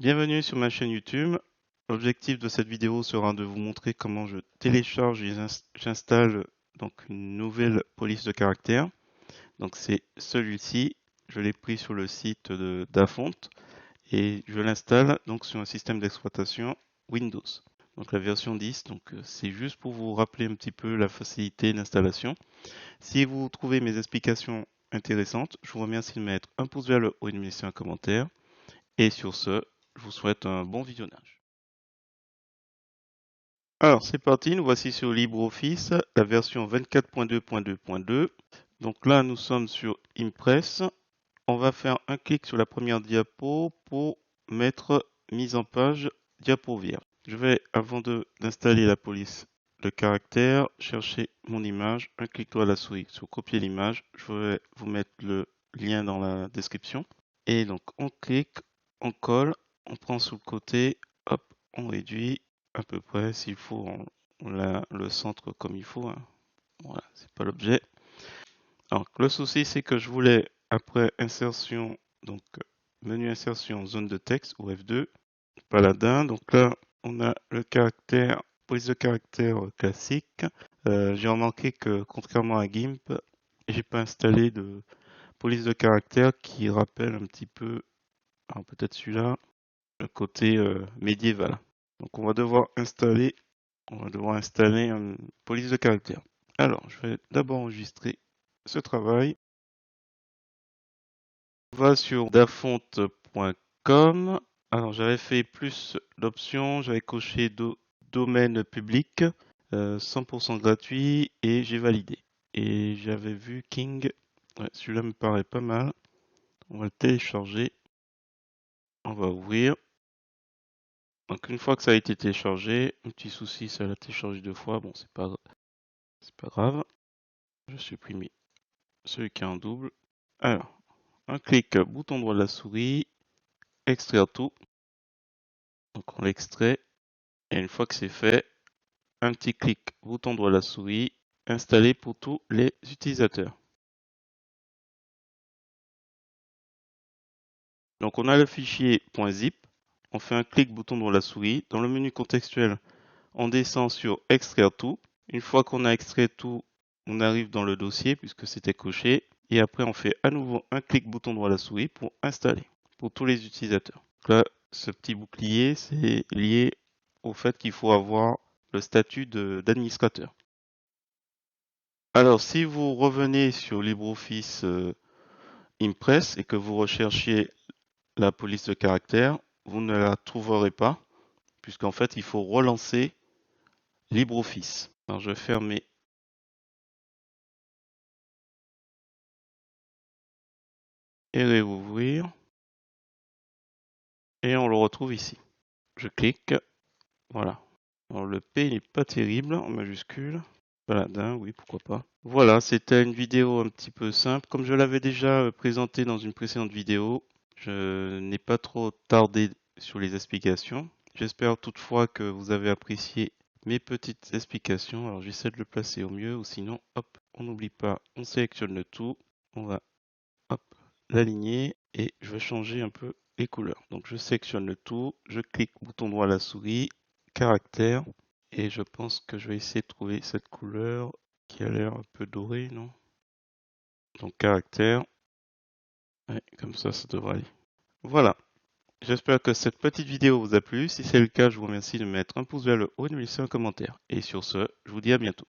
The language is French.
Bienvenue sur ma chaîne YouTube. L'objectif de cette vidéo sera de vous montrer comment je télécharge et j'installe donc une nouvelle police de caractère. Donc c'est celui-ci, je l'ai pris sur le site d'Afont et je l'installe donc sur un système d'exploitation Windows. Donc la version 10, donc c'est juste pour vous rappeler un petit peu la facilité d'installation. Si vous trouvez mes explications intéressantes, je vous remercie de mettre un pouce vers le haut et de me laisser un commentaire. Et sur ce, je vous souhaite un bon visionnage. Alors c'est parti, nous voici sur LibreOffice, la version 24.2.2.2. Donc là nous sommes sur Impress. On va faire un clic sur la première diapo pour mettre mise en page diapo vierge. Je vais, avant d'installer la police de caractère, chercher mon image, un clic droit à la souris sur copier l'image. Je vais vous mettre le lien dans la description. Et donc on clique, on colle, on prend sur le côté, hop, on réduit à peu près s'il faut, le centre comme il faut. Hein. Voilà, c'est pas l'objet. Alors le souci c'est que je voulais après insertion, donc menu insertion zone de texte ou F2, paladin. Donc là on a le caractère, police de caractère classique. J'ai remarqué que contrairement à GIMP, j'ai pas installé de police de caractère qui rappelle un petit peu, alors peut-être celui-là, le côté médiéval. Donc on va devoir installer une police de caractère. Alors je vais d'abord enregistrer ce travail. On va sur dafont.com. Alors j'avais fait plus d'options, j'avais coché domaine public, 100% gratuit et j'ai validé. Et j'avais vu King, ouais, celui-là me paraît pas mal. On va le télécharger, on va ouvrir. Donc une fois que ça a été téléchargé, un petit souci, ça l'a téléchargé 2 fois, bon c'est pas grave. Je supprime celui qui est en double. Alors, un clic, bouton droit de la souris, extraire tout. Donc on l'extrait, et une fois que c'est fait, un petit clic, bouton droit de la souris, installer pour tous les utilisateurs. Donc on a le fichier .zip, on fait un clic, bouton droit de la souris, dans le menu contextuel, on descend sur extraire tout. Une fois qu'on a extrait tout, on arrive dans le dossier puisque c'était coché. Et après, on fait à nouveau un clic bouton droit à la souris pour installer pour tous les utilisateurs. Donc là, ce petit bouclier, c'est lié au fait qu'il faut avoir le statut d'administrateur. Alors, si vous revenez sur LibreOffice Impress et que vous recherchiez la police de caractère, vous ne la trouverez pas puisqu'en fait, il faut relancer LibreOffice. Alors, je vais fermer et réouvrir. Et on le retrouve ici. Je clique, voilà. Alors le P n'est pas terrible en majuscule. Paladin, oui, pourquoi pas. Voilà, c'était une vidéo un petit peu simple. Comme je l'avais déjà présenté dans une précédente vidéo, je n'ai pas trop tardé sur les explications. J'espère toutefois que vous avez apprécié mes petites explications. Alors j'essaie de le placer au mieux, ou sinon, hop, on n'oublie pas, on sélectionne le tout. On va, hop, l'aligner et je vais changer un peu les couleurs. Donc je sélectionne le tout, je clique bouton droit à la souris, caractère, et je pense que je vais essayer de trouver cette couleur qui a l'air un peu dorée, non? Donc caractère, ouais, comme ça devrait aller. Voilà, j'espère que cette petite vidéo vous a plu. Si c'est le cas, je vous remercie de mettre un pouce vers le haut et de me laisser un commentaire. Et sur ce, je vous dis à bientôt.